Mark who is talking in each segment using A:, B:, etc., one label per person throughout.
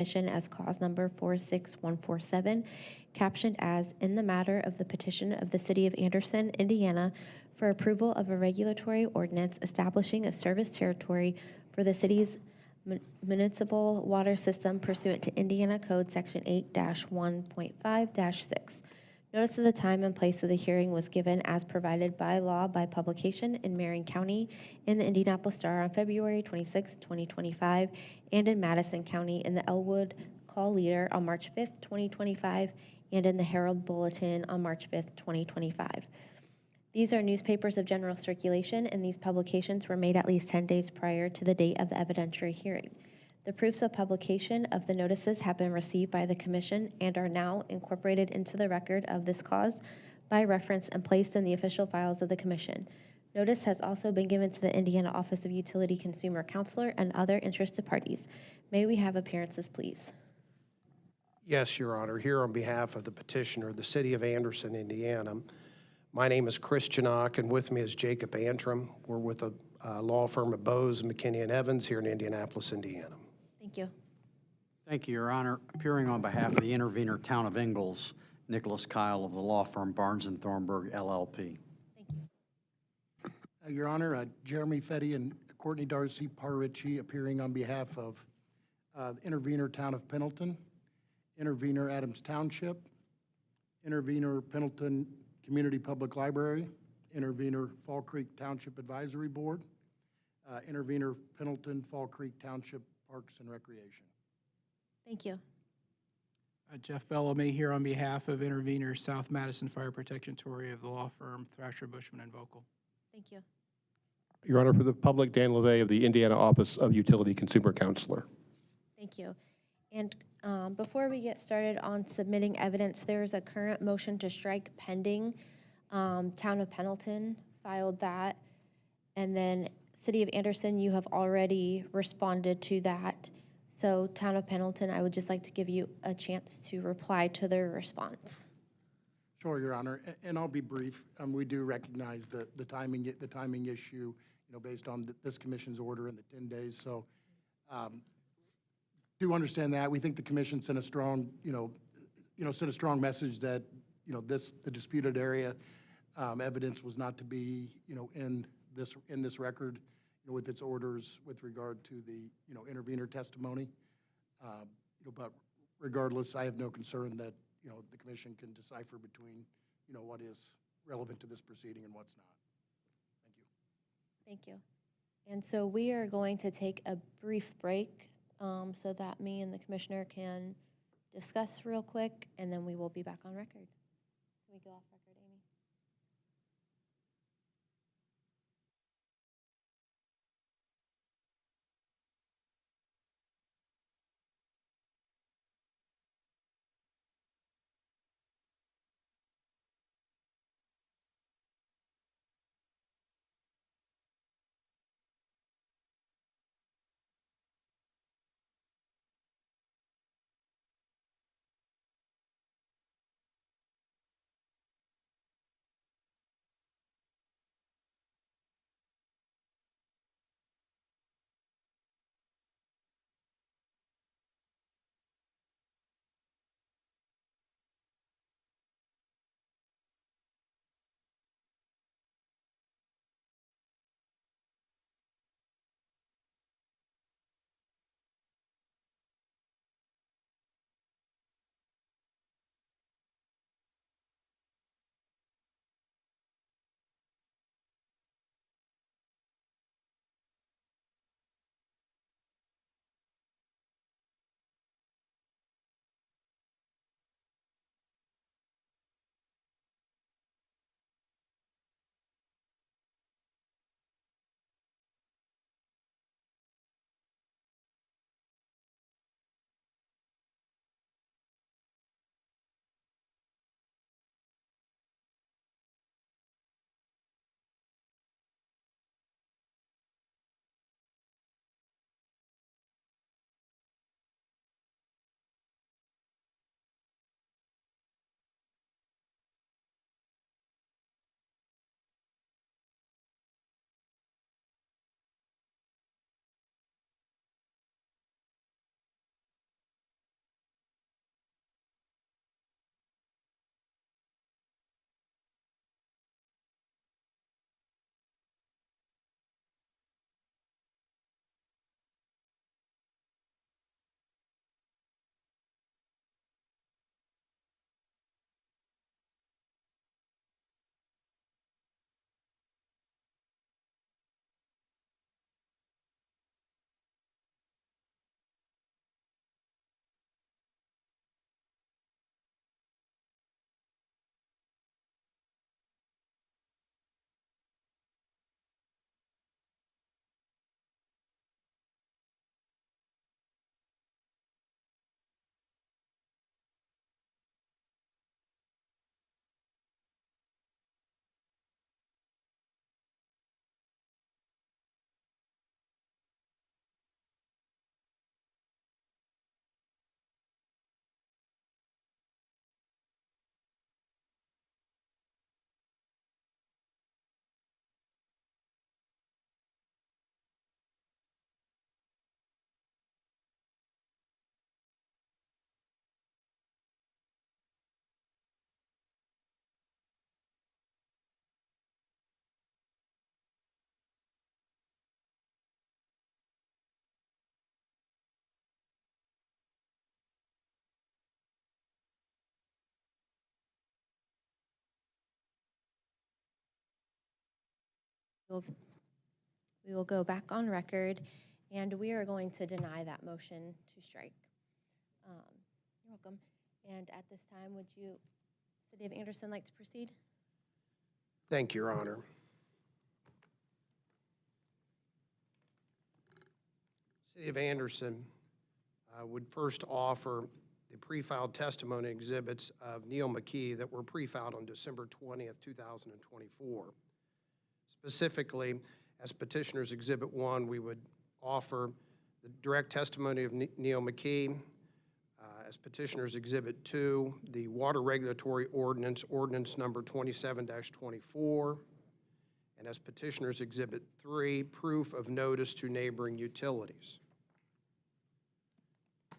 A: Commission as cause number 46147, captioned as "In the matter of the petition of the City of Anderson, Indiana, for approval of a regulatory ordinance establishing a service territory for the city's municipal water system pursuant to Indiana Code Section 8-1.5-6. Notice of the time and place of the hearing was given as provided by law by publication in Marion County in the Indianapolis Star on February 26, 2025, and in Madison County in the Elwood Call Leader on March 5, 2025, and in the Herald Bulletin on March 5, 2025. These are newspapers of general circulation, and these publications were made at least 10 days prior to the date of the evidentiary hearing. The proofs of publication of the notices have been received by the Commission and are now incorporated into the record of this cause by reference and placed in the official files of the Commission. Notice has also been given to the Indiana Office of Utility Consumer Counselor and other interested parties. May we have appearances, please?
B: Yes, Your Honor. Here on behalf of the petitioner, the City of Anderson, Indiana. My name is Chris Chinock, and with me is Jacob Antrim. We're with a law firm of Bose, McKinney & Evans here in Indianapolis, Indiana.
A: Thank you.
C: Thank you, Your Honor. Appearing on behalf of the intervener, Town of Ingalls, Nicholas Kyle of the law firm Barnes & Thornburg, LLP.
A: Thank you.
D: Your Honor, Jeremy Fetty and Courtney Darcy Parrici appearing on behalf of intervener Town of Pendleton, intervener Adams Township, intervener Pendleton Community Public Library, intervener Fall Creek Township Advisory Board, intervener Pendleton Fall Creek Township Parks and Recreation.
A: Thank you.
E: Jeff Bellamy here on behalf of intervener South Madison Fire Protection Tory of the law firm Thrasher, Bushman & Vocal.
A: Thank you.
F: Your Honor, for the public, Dan LeVay of the Indiana Office of Utility Consumer Counselor.
A: Thank you. And before we get started on submitting evidence, there's a current motion to strike pending. Town of Pendleton filed that. And then City of Anderson, you have already responded to that. So Town of Pendleton, I would just like to give you a chance to reply to their response.
D: Sure, Your Honor, and I'll be brief. We do recognize the timing issue, based on this commission's order in the 10 days. So, do understand that. We think the commission sent a strong, sent a strong message that, the disputed area evidence was not to be, in this record, with its orders with regard to the, intervener testimony. But regardless, I have no concern that, the commission can decipher between, what is relevant to this proceeding and what's not. Thank you.
A: Thank you. And so we are going to take a brief break so that me and the commissioner can discuss real quick, and then we will be back on record. Can we go off record, Amy? We'll- We will go back on record, and we are going to deny that motion to strike. You're welcome. And at this time, would you, City of Anderson, like to proceed?
B: Thank you, Your Honor. City of Anderson would first offer the pre-filed testimony exhibits of Neil McKee that were pre-filed on December 20th, 2024. Specifically, as Petitioner's Exhibit 1, we would offer the direct testimony of Neil McKee. As Petitioner's Exhibit 2, the Water Regulatory Ordinance, Ordinance Number 27-24. And as Petitioner's Exhibit 3, proof of notice to neighboring utilities.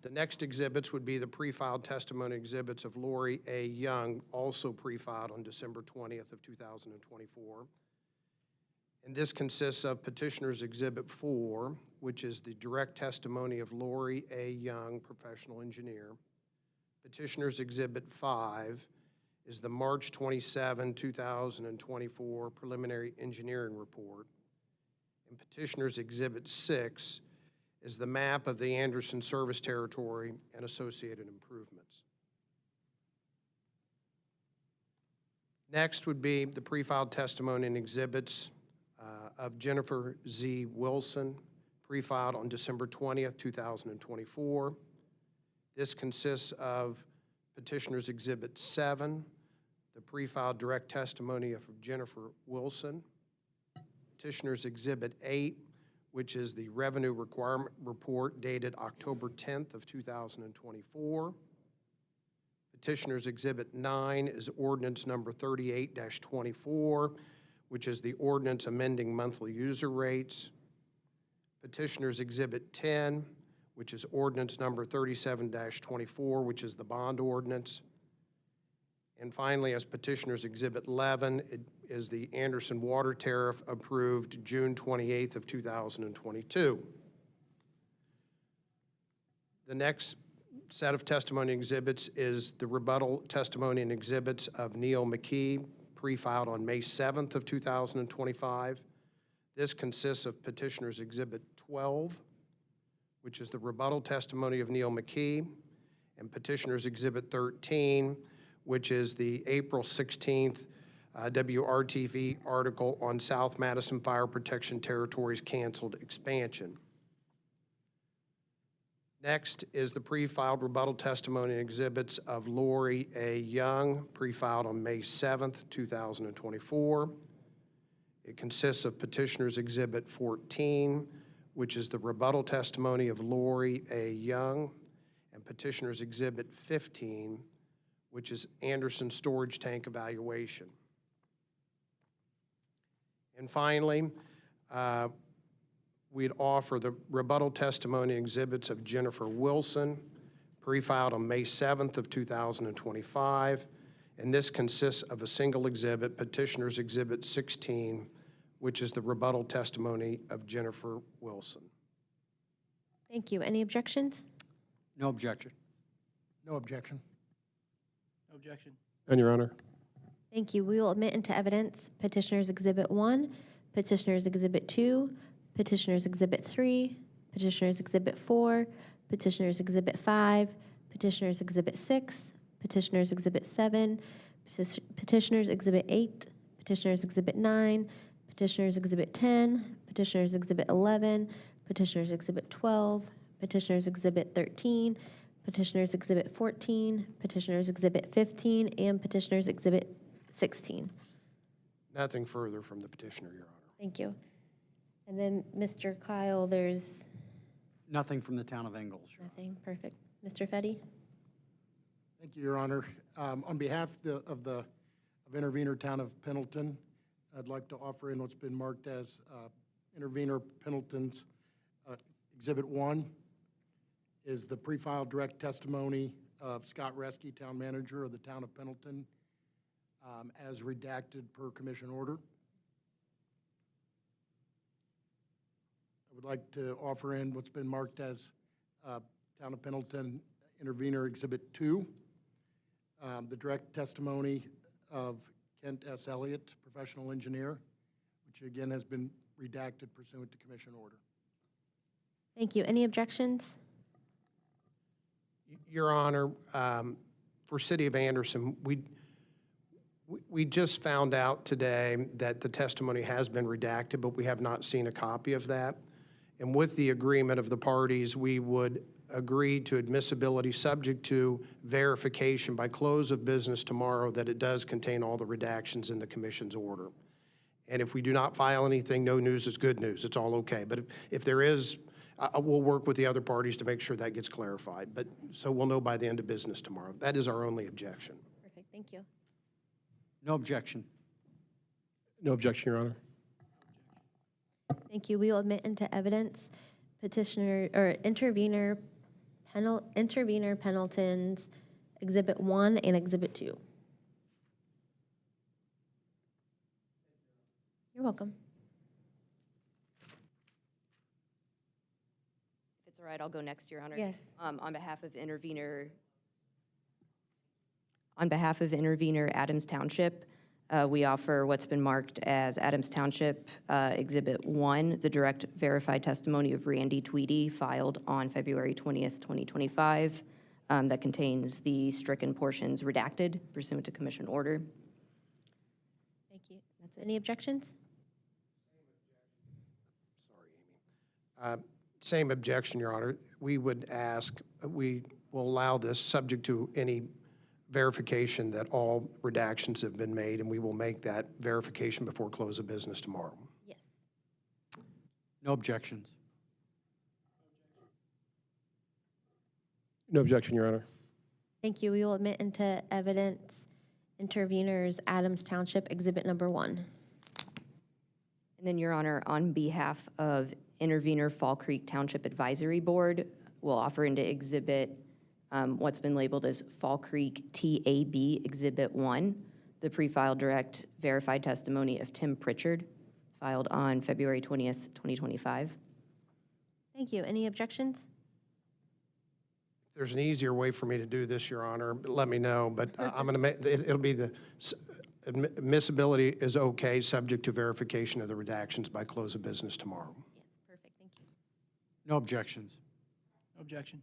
B: The next exhibits would be the pre-filed testimony exhibits of Lori A. Young, also pre-filed on December 20th of 2024. And this consists of Petitioner's Exhibit 4, which is the direct testimony of Lori A. Young, professional engineer. Petitioner's Exhibit 5 is the March 27, 2024 preliminary engineering report. And Petitioner's Exhibit 6 is the map of the Anderson service territory and associated improvements. Next would be the pre-filed testimony and exhibits of Jennifer Z. Wilson, pre-filed on December 20th, 2024. This consists of Petitioner's Exhibit 7, the pre-filed direct testimony of Jennifer Wilson. Petitioner's Exhibit 8, which is the Revenue Requirement Report dated October 10th of 2024. Petitioner's Exhibit 9 is Ordinance Number 38-24, which is the ordinance amending monthly user rates. Petitioner's Exhibit 10, which is Ordinance Number 37-24, which is the bond ordinance. And finally, as Petitioner's Exhibit 11, it is the Anderson Water Tariff approved June 28th of 2022. The next set of testimony exhibits is the rebuttal testimony and exhibits of Neil McKee, pre-filed on May 7th of 2025. This consists of Petitioner's Exhibit 12, which is the rebuttal testimony of Neil McKee, and Petitioner's Exhibit 13, which is the April 16th WRTV article on South Madison Fire Protection Territory's canceled expansion. Next is the pre-filed rebuttal testimony and exhibits of Lori A. Young, pre-filed on May 7th, 2024. It consists of Petitioner's Exhibit 14, which is the rebuttal testimony of Lori A. Young, and Petitioner's Exhibit 15, which is Anderson storage tank evaluation. And finally, we'd offer the rebuttal testimony exhibits of Jennifer Wilson, pre-filed on May 7th of 2025, and this consists of a single exhibit, Petitioner's Exhibit 16, which is the rebuttal testimony of Jennifer Wilson.
A: Thank you. Any objections?
C: No objection.
D: No objection.
E: No objection.
F: And Your Honor.
A: Thank you. We will admit into evidence Petitioner's Exhibit 1, Petitioner's Exhibit 2, Petitioner's Exhibit 3, Petitioner's Exhibit 4, Petitioner's Exhibit 5, Petitioner's Exhibit 6, Petitioner's Exhibit 7, Petitioner's Exhibit 8, Petitioner's Exhibit 9, Petitioner's Exhibit 10, Petitioner's Exhibit 11, Petitioner's Exhibit 12, Petitioner's Exhibit 13, Petitioner's Exhibit 14, Petitioner's Exhibit 15, and Petitioner's Exhibit 16.
B: Nothing further from the petitioner, Your Honor.
A: Thank you. And then, Mr. Kyle, there's
C: Nothing from the town of Ingalls. Your Honor.
A: nothing. Perfect. Mr. Fetty?
D: Thank you, Your Honor. On behalf of intervener Town of Pendleton, I'd like to offer in what's been marked as intervener Pendleton's Exhibit 1 is the pre-filed direct testimony of Scott Reske, Town Manager of the Town of Pendleton, as redacted per commission order. I would like to offer in what's been marked as Town of Pendleton Intervenor Exhibit 2, the direct testimony of Kent S. Elliott, professional engineer, which which again has been redacted pursuant to commission order.
A: Thank you. Any objections?
B: Your Honor, for City of Anderson, we just found out today that the testimony has been redacted, but we have not seen a copy of that. And with the agreement of the parties, we would agree to admissibility subject to verification by close of business tomorrow that it does contain all the redactions in the commission's order. And if we do not file anything, no news is good news. It's all okay. But if there is, we'll work with the other parties to make sure that gets clarified. But so we'll know by the end of business tomorrow. That is our only objection.
A: Perfect. Thank you.
C: No objection.
F: No objection, Your Honor.
A: Thank you. We will admit into evidence petitioner or intervener Pendleton's Exhibit 1 and Exhibit 2. You're welcome.
G: If it's all right, I'll go next, Your Honor.
A: Yes.
G: On behalf of intervener Adams Township, we offer what's been marked as Adams Township Exhibit 1, the direct verified testimony of Randy Tweedy, filed on February 20th, 2025, that contains the stricken portions redacted pursuant to commission order.
A: Thank you. That's it. Any objections?
B: Same objection, Your Honor. We would ask, we will allow this subject to any verification that all redactions have been made, and we will make that verification before close of business tomorrow.
A: Yes.
C: No objections.
F: No objection, Your Honor.
A: Thank you. We will admit into evidence interveners Adams Township Exhibit Number 1.
G: And then, Your Honor, on behalf of intervener Fall Creek Township Advisory Board, we'll offer into exhibit what's been labeled as Fall Creek TAB Exhibit 1, the pre-filed direct verified testimony of Tim Pritchard, filed on February 20th, 2025.
A: Thank you. Any objections?
B: If there's an easier way for me to do this, Your Honor, let me know, but I'm going to make, it'll be the, admissibility is okay, subject to verification of the redactions by close of business tomorrow.
A: Yes. Perfect. Thank you.
C: No objections.
E: No objection.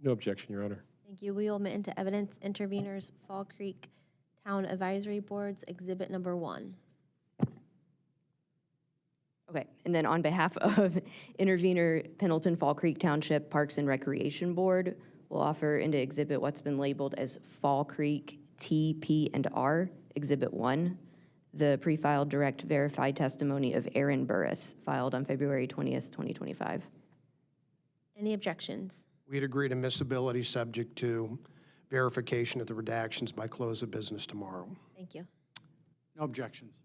F: No objection, Your Honor.
A: Thank you. We will admit into evidence interveners Fall Creek Town Advisory Board's Exhibit Number 1.
G: Okay, and then on behalf of intervener Pendleton Fall Creek Township Parks and Recreation Board, we'll offer into exhibit what's been labeled as Fall Creek TP&R Exhibit 1, the pre-filed direct verified testimony of Aaron Burris, filed on February 20th, 2025.
A: Any objections?
B: We'd agree to admissibility subject to verification of the redactions by close of business tomorrow.
A: Thank you.
C: No objections.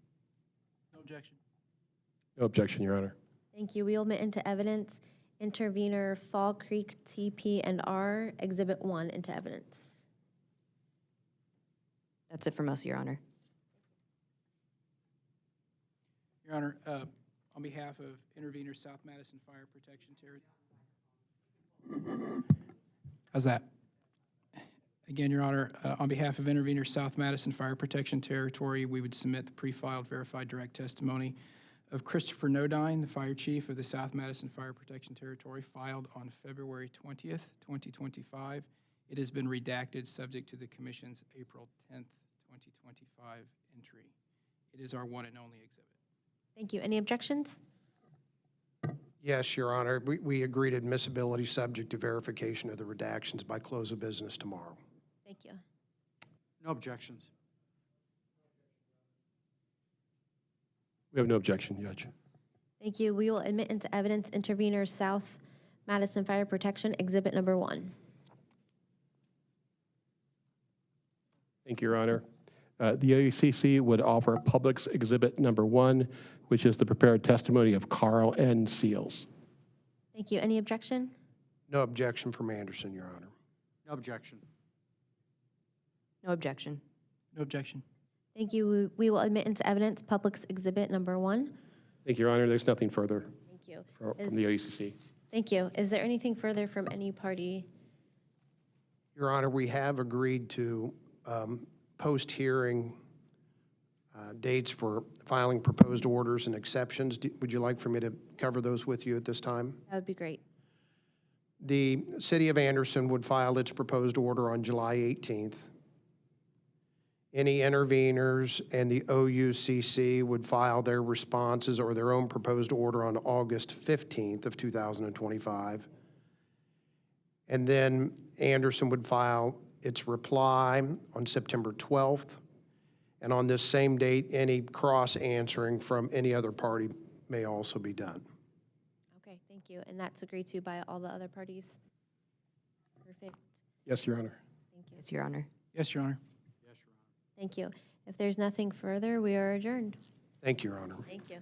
E: No objection.
F: No objection, Your Honor.
A: Thank you. We will admit into evidence intervener Fall Creek TP&R Exhibit 1 into evidence.
G: That's it from us, Your Honor.
E: Your Honor, on behalf of intervener South Madison Fire Protection Territory. How's that? Again, Your Honor, on behalf of intervener South Madison Fire Protection Territory, we would submit the pre-filed verified direct testimony of Christopher Nodine, the Fire Chief of the South Madison Fire Protection Territory, filed on February 20th, 2025. It has been redacted subject to the Commission's April 10th, 2025 entry. It is our one and only exhibit.
A: Thank you. Any objections?
B: Yes, Your Honor. We agree to admissibility subject to verification of the redactions by close of business tomorrow.
A: Thank you.
C: No objections.
F: We have no objection, Judge.
A: Thank you. We will admit into evidence intervener South Madison Fire Protection Exhibit Number 1.
F: Thank you, Your Honor. The ACC would offer Public's Exhibit Number 1, which is the prepared testimony of Carl N. Seals.
A: Thank you. Any objection?
B: No objection from Anderson, Your Honor.
C: No objection.
G: No objection.
E: No objection.
A: Thank you. We will admit into evidence Public's Exhibit Number 1.
F: Thank you, Your Honor. There's nothing further
A: Thank you.
F: from the ACC.
A: Thank you. Is there anything further from any party?
B: Your Honor, we have agreed to post-hearing dates for filing proposed orders and exceptions. Would you like for me to cover those with you at this time?
A: That would be great.
B: The City of Anderson would file its proposed order on July 18th. Any interveners and the OUCC would file their responses or their own proposed order on August 15th of 2025. And then Anderson would file its reply on September 12th. And on this same date, any cross-answering from any other party may also be done.
A: Okay, thank you. And that's agreed to by all the other parties? Perfect.
F: Yes, Your Honor.
A: Thank you.
G: Yes, Your Honor.
E: Yes, Your Honor.
A: Thank you. If there's nothing further, we are adjourned.
B: Thank you, Your Honor.
A: Thank you.